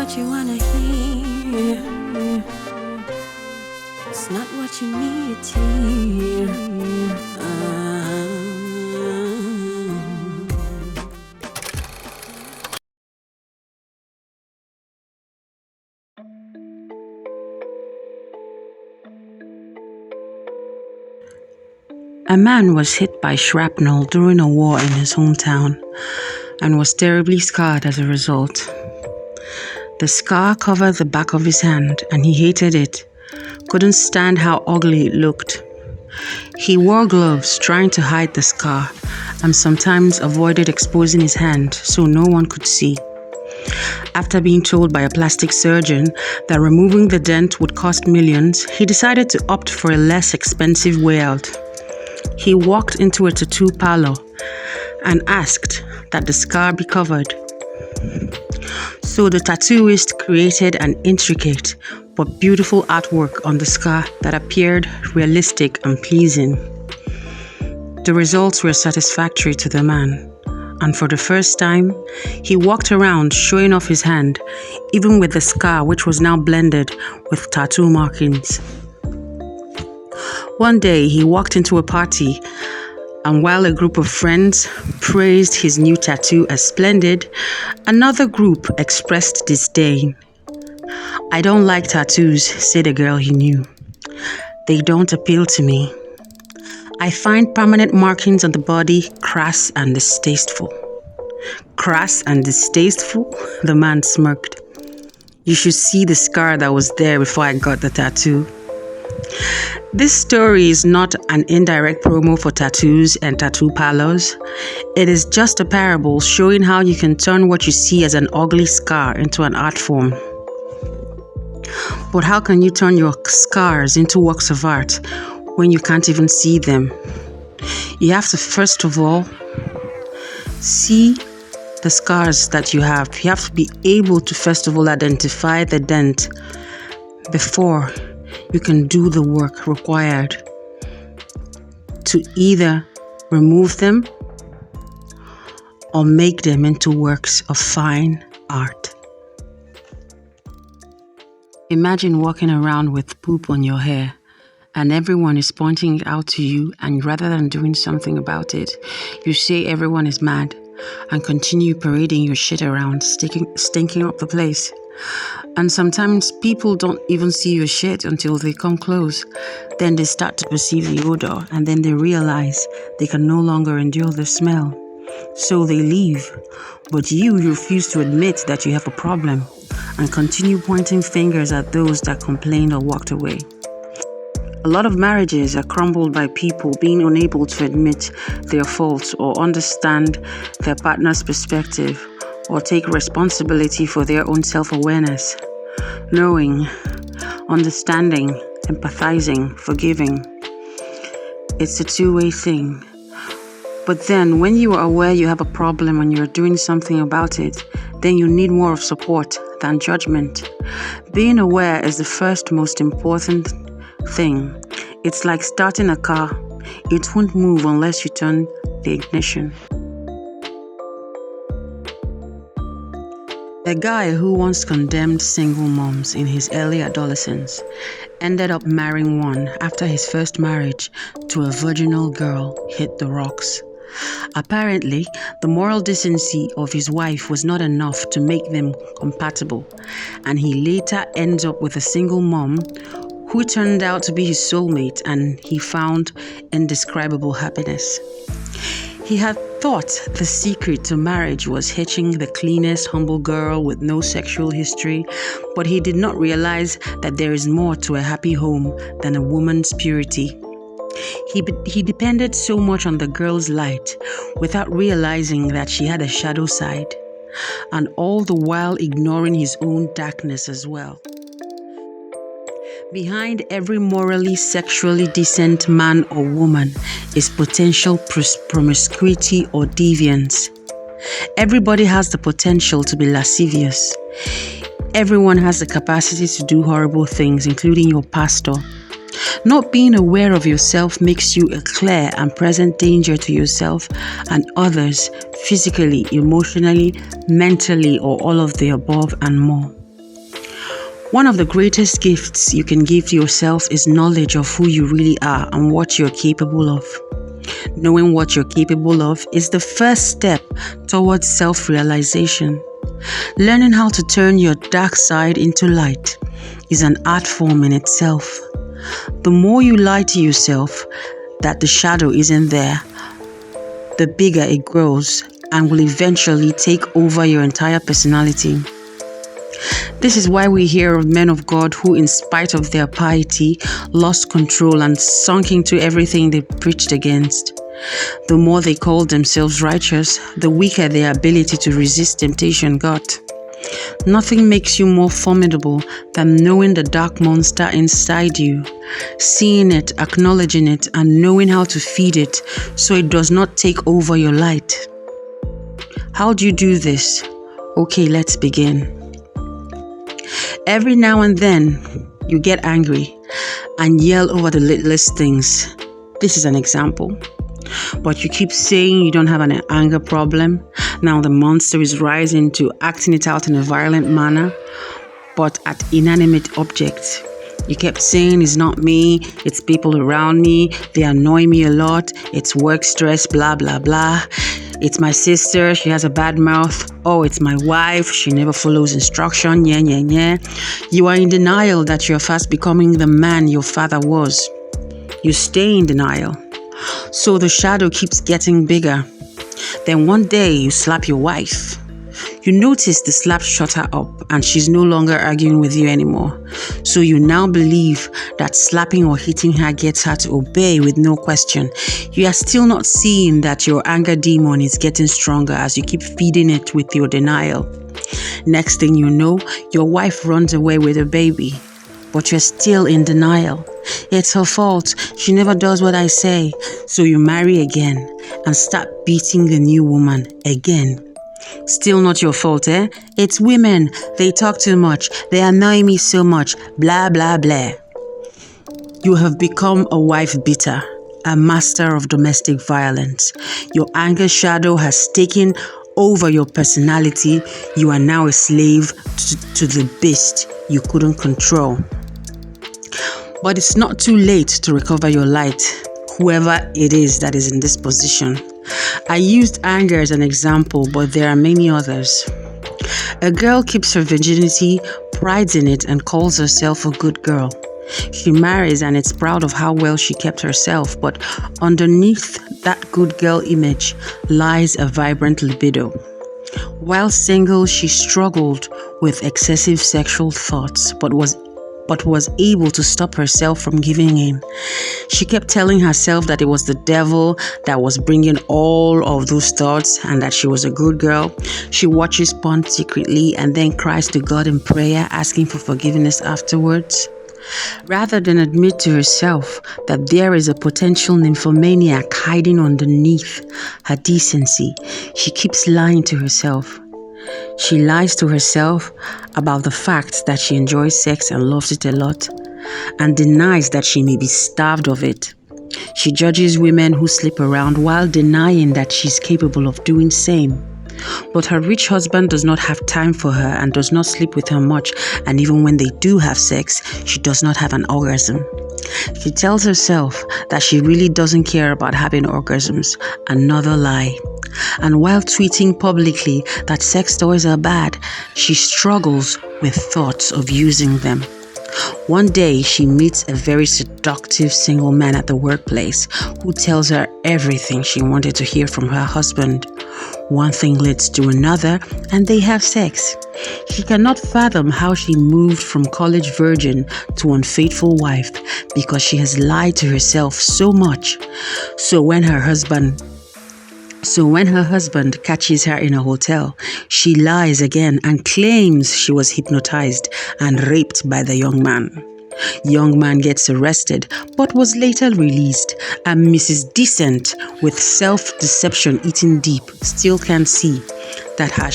what you wanna hear. It's not what you need to hear. A man was hit by shrapnel during a war in his hometown and was terribly scarred as a result. The scar covered the back of his hand and he hated it, couldn't stand how ugly it looked. He wore gloves trying to hide the scar and sometimes avoided exposing his hand so no one could see. After being told by a plastic surgeon that removing the dent would cost millions, he decided to opt for a less expensive way out. He walked into a tattoo parlor and asked that the scar be covered. So the tattooist created an intricate but beautiful artwork on the scar that appeared realistic and pleasing. The results were satisfactory to the man, and for the first time, he walked around showing off his hand, even with the scar which was now blended with tattoo markings. One day, he walked into a party, and while a group of friends praised his new tattoo as splendid, another group expressed disdain. "I don't like tattoos," said a girl he knew. "They don't appeal to me. I find permanent markings on the body crass and distasteful." "Crass and distasteful?" The man smirked. "You should see the scar that was there before I got the tattoo." This story is not an indirect promo for tattoos and tattoo parlors. It is just a parable showing how you can turn what you see as an ugly scar into an art form. But how can you turn your scars into works of art when you can't even see them? You have to first of all see the scars that you have. You have to be able to first of all identify the dent before you can do the work required to either remove them or make them into works of fine art. Imagine walking around with poop on your hair and everyone is pointing it out to you, and rather than doing something about it, you say everyone is mad and continue parading your shit around, stinking up the place. And sometimes people don't even see your shit until they come close. Then they start to perceive the odor, and then they realize they can no longer endure the smell. So they leave. But you refuse to admit that you have a problem and continue pointing fingers at those that complained or walked away. A lot of marriages are crumbled by people being unable to admit their faults or understand their partner's perspective, or take responsibility for their own self-awareness. Knowing, understanding, empathizing, forgiving. It's a two-way thing. But then when you are aware you have a problem and you're doing something about it, then you need more of support than judgment. Being aware is the first most important thing. It's like starting a car. It won't move unless you turn the ignition. A guy who once condemned single moms in his early adolescence ended up marrying one after his first marriage to a virginal girl hit the rocks. Apparently, the moral decency of his wife was not enough to make them compatible, and he later ends up with a single mom who turned out to be his soulmate, and he found indescribable happiness. He had thought the secret to marriage was hitching the cleanest, humble girl with no sexual history, but he did not realize that there is more to a happy home than a woman's purity. He depended so much on the girl's light without realizing that she had a shadow side, and all the while ignoring his own darkness as well. Behind every morally, sexually decent man or woman is potential promiscuity or deviance. Everybody has the potential to be lascivious. Everyone has the capacity to do horrible things, including your pastor. Not being aware of yourself makes you a clear and present danger to yourself and others, physically, emotionally, mentally, or all of the above and more. One of the greatest gifts you can give to yourself is knowledge of who you really are and what you're capable of. Knowing what you're capable of is the first step towards self-realization. Learning how to turn your dark side into light is an art form in itself. The more you lie to yourself that the shadow isn't there, the bigger it grows and will eventually take over your entire personality. This is why we hear of men of God who, in spite of their piety, lost control and sunk into everything they preached against. The more they called themselves righteous, the weaker their ability to resist temptation got. Nothing makes you more formidable than knowing the dark monster inside you, seeing it, acknowledging it, and knowing how to feed it so it does not take over your light. How do you do this? Okay, let's begin. Every now and then, you get angry and yell over the littlest things. This is an example. But you keep saying you don't have an anger problem. Now the monster is rising to acting it out in a violent manner, but at inanimate objects. You kept saying it's not me, it's people around me, they annoy me a lot, it's work stress, blah, blah, blah. It's my sister, she has a bad mouth. Oh, it's my wife, she never follows instruction, yeah. You are in denial that you're fast becoming the man your father was. You stay in denial. So the shadow keeps getting bigger. Then one day you slap your wife. You notice the slap shut her up and she's no longer arguing with you anymore. So you now believe that slapping or hitting her gets her to obey with no question. You are still not seeing that your anger demon is getting stronger as you keep feeding it with your denial. Next thing you know, your wife runs away with a baby. But you're still in denial. It's her fault. She never does what I say. So you marry again and start beating the new woman again. Still not your fault, eh? It's women. They talk too much. They annoy me so much. Blah, blah, blah. You have become a wife beater, a master of domestic violence. Your anger shadow has taken over your personality. You are now a slave to the beast you couldn't control. But it's not too late to recover your light, whoever it is that is in this position. I used anger as an example, but there are many others. A girl keeps her virginity, prides in it, and calls herself a good girl. She marries and is proud of how well she kept herself, but underneath that good girl image lies a vibrant libido. While single, she struggled with excessive sexual thoughts, but was able to stop herself from giving in. She kept telling herself that it was the devil that was bringing all of those thoughts and that she was a good girl. She watches porn secretly and then cries to God in prayer, asking for forgiveness afterwards. Rather than admit to herself that there is a potential nymphomaniac hiding underneath her decency, she keeps lying to herself. She lies to herself about the fact that she enjoys sex and loves it a lot, and denies that she may be starved of it. She judges women who sleep around while denying that she's capable of doing same. But her rich husband does not have time for her and does not sleep with her much, and even when they do have sex, she does not have an orgasm. She tells herself that she really doesn't care about having orgasms. Another lie. And while tweeting publicly that sex toys are bad, she struggles with thoughts of using them. One day, she meets a very seductive single man at the workplace who tells her everything she wanted to hear from her husband. One thing leads to another, and they have sex. She cannot fathom how she moved from college virgin to unfaithful wife because she has lied to herself so much. So when her husband catches her in a hotel, she lies again and claims she was hypnotized and raped by the young man. Young man gets arrested but was later released, and Mrs. Decent, with self-deception eating deep, still can't see that her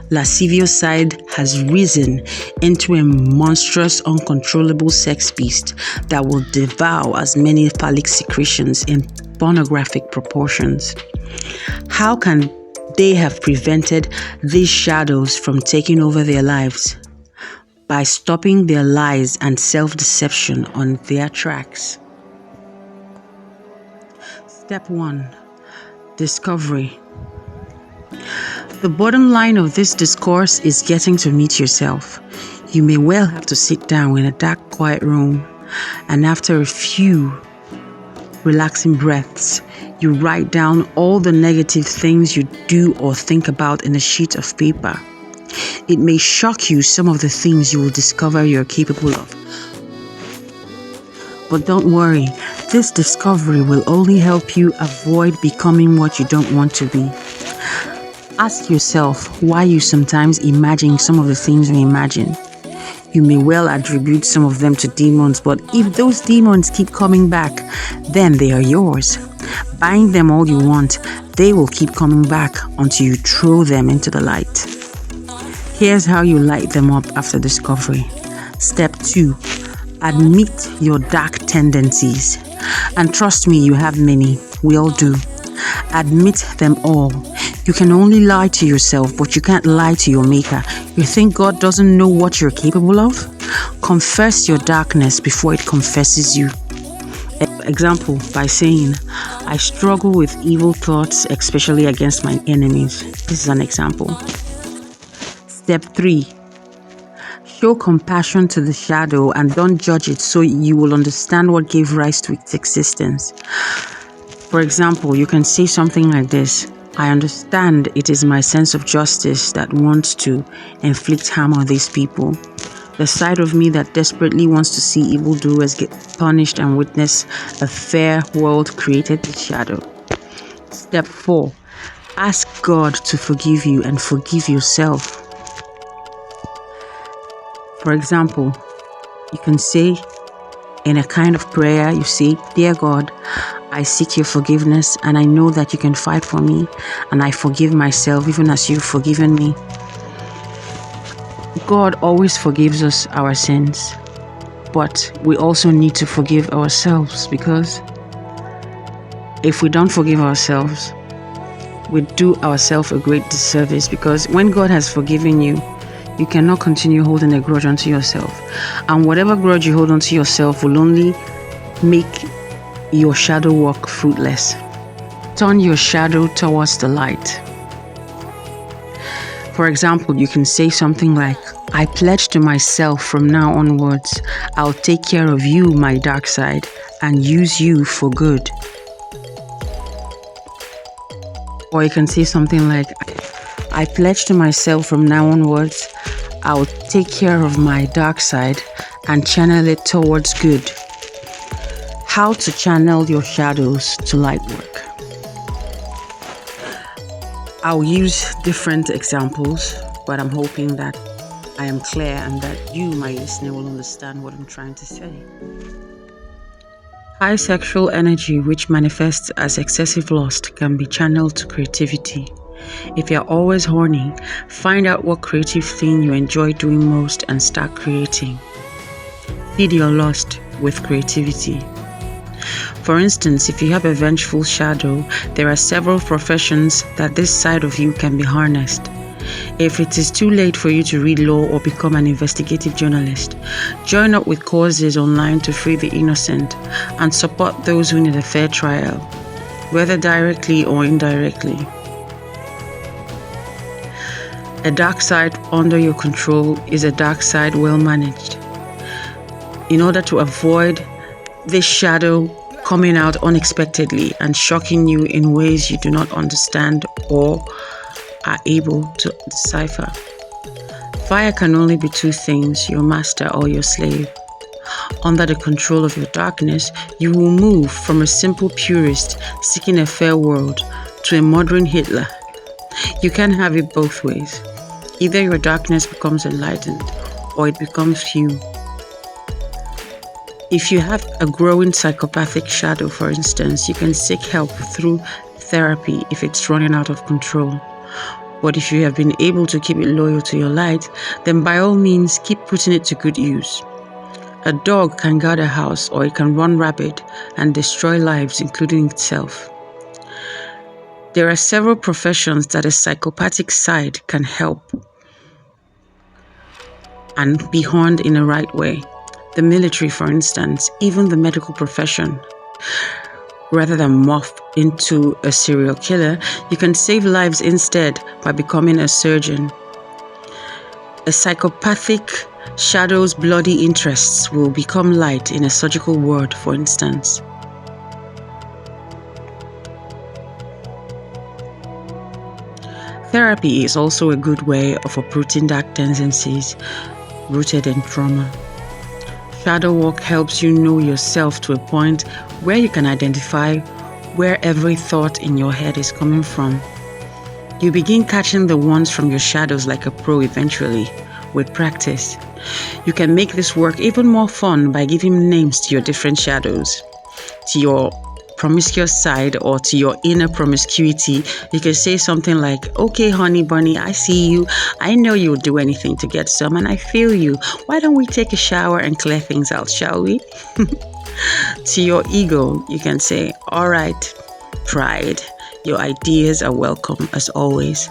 lascivious side has risen into a monstrous, uncontrollable sex beast that will devour as many phallic secretions in pornographic proportions. How can they have prevented these shadows from taking over their lives by stopping their lies and self-deception on their tracks. Step 1. Discovery. The bottom line of this discourse is getting to meet yourself. You may well have to sit down in a dark, quiet room, and after a few relaxing breaths, you write down all the negative things you do or think about in a sheet of paper. It may shock you some of the things you will discover you're capable of. But don't worry, this discovery will only help you avoid becoming what you don't want to be. Ask yourself why you sometimes imagine some of the things you imagine. You may well attribute some of them to demons, but if those demons keep coming back, then they are yours. Bind them all you want, they will keep coming back until you throw them into the light. Here's how you light them up after discovery. Step 2. Admit your dark tendencies. And trust me, you have many. We all do. Admit them all. You can only lie to yourself, but you can't lie to your maker. You think God doesn't know what you're capable of? Confess your darkness before it confesses you. Example, by saying, I struggle with evil thoughts, especially against my enemies. This is an example. Step 3. Show compassion to the shadow and don't judge it so you will understand what gave rise to its existence. For example, you can say something like this: I understand it is my sense of justice that wants to inflict harm on these people. The side of me that desperately wants to see evildoers get punished and witness a fair world created this shadow. Step 4. Ask God to forgive you and forgive yourself. For example, you can say in a kind of prayer, you say, Dear God, I seek your forgiveness and I know that you can fight for me, and I forgive myself even as you've forgiven me. God always forgives us our sins, but we also need to forgive ourselves, because if we don't forgive ourselves, we do ourselves a great disservice, because when God has forgiven you, you cannot continue holding a grudge onto yourself. And whatever grudge you hold onto yourself will only make your shadow work fruitless. Turn your shadow towards the light. For example, you can say something like, I pledge to myself from now onwards, I'll take care of you, my dark side, and use you for good. Or you can say something like, I pledge to myself from now onwards, I'll take care of my dark side and channel it towards good. How to channel your shadows to light work. I'll use different examples, but I'm hoping that I am clear and that you, my listener, will understand what I'm trying to say. High sexual energy, which manifests as excessive lust, can be channeled to creativity. If you're always horny, find out what creative thing you enjoy doing most and start creating. Feed your lust with creativity. For instance, if you have a vengeful shadow, there are several professions that this side of you can be harnessed. If it is too late for you to read law or become an investigative journalist, join up with causes online to free the innocent and support those who need a fair trial, whether directly or indirectly. A dark side under your control is a dark side well managed. In order to avoid this shadow coming out unexpectedly and shocking you in ways you do not understand or are able to decipher. Fire can only be two things, your master or your slave. Under the control of your darkness, you will move from a simple purist seeking a fair world to a modern Hitler. You can have it both ways. Either your darkness becomes enlightened or it becomes you. If you have a growing psychopathic shadow, for instance, you can seek help through therapy if it's running out of control. But if you have been able to keep it loyal to your light, then by all means keep putting it to good use. A dog can guard a house, or it can run rapid and destroy lives, including itself. There are several professions that a psychopathic side can help and be honed in a right way. The military, for instance, even the medical profession. Rather than morph into a serial killer, you can save lives instead by becoming a surgeon. A psychopathic shadow's bloody interests will become light in a surgical ward, for instance. Therapy is also a good way of uprooting dark tendencies rooted in trauma. Shadow work helps you know yourself to a point where you can identify where every thought in your head is coming from. You begin catching the ones from your shadows like a pro eventually, with practice. You can make this work even more fun by giving names to your different shadows. To your promiscuous side or to your inner promiscuity, you can say something like, "Okay, honey bunny, I see you. I know you'll do anything to get some, and I feel you. Why don't we take a shower and clear things out, shall we?" To your ego, you can say, "All right, pride. Your ideas are welcome as always.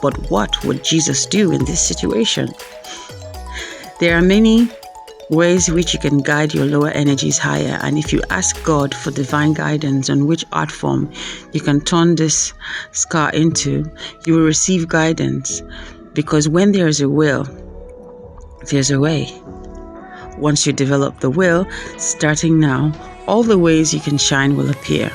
But what would Jesus do in this situation?" There are many ways which you can guide your lower energies higher, and if you ask God for divine guidance on which art form you can turn this scar into, you will receive guidance, because when there is a will, there's a way. Once you develop the will, starting now, all the ways you can shine will appear.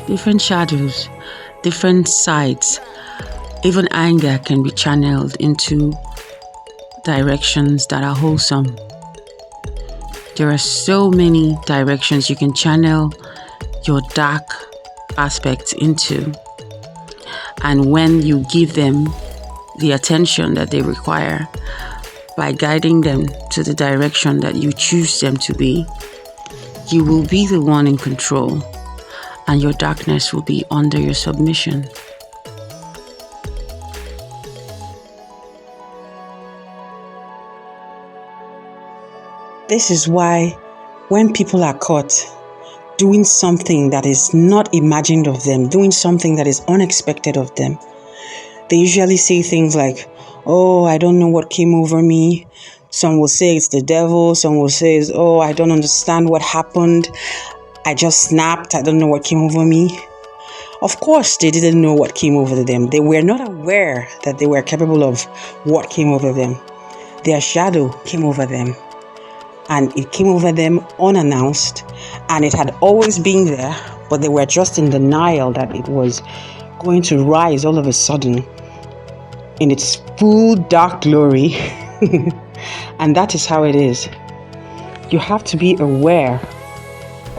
Different shadows, different sides, even anger can be channeled into directions that are wholesome. There are so many directions you can channel your dark aspects into. And when you give them the attention that they require, by guiding them to the direction that you choose them to be, you will be the one in control, and your darkness will be under your submission. This is why when people are caught doing something that is not imagined of them, doing something that is unexpected of them, they usually say things like, "Oh, I don't know what came over me." Some will say it's the devil. Some will say, "Oh, I don't understand what happened. I just snapped. I don't know what came over me." Of course, they didn't know what came over them. They were not aware that they were capable of what came over them. Their shadow came over them. And it came over them unannounced. And it had always been there, but they were just in denial that it was going to rise all of a sudden in its full dark glory. And that is how it is. You have to be aware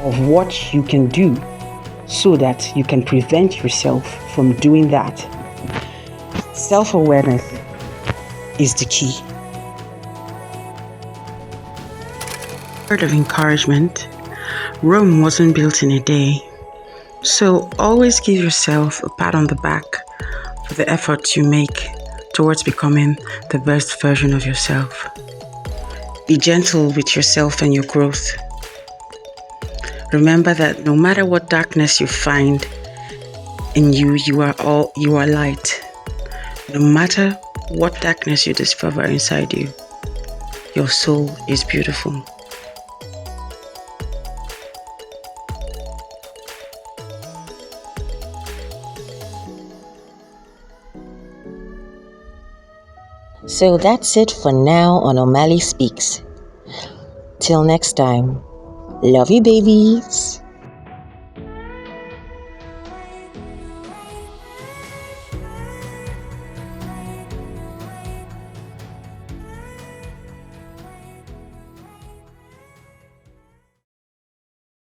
of what you can do so that you can prevent yourself from doing that. Self-awareness is the key. Word of encouragement: Rome wasn't built in a day. So always give yourself a pat on the back for the efforts you make towards becoming the best version of yourself. Be gentle with yourself and your growth. Remember that no matter what darkness you find in you, you are light. No matter what darkness you discover inside you, your soul is beautiful. So that's it for now on O'Malley Speaks. Till next time, love you babies.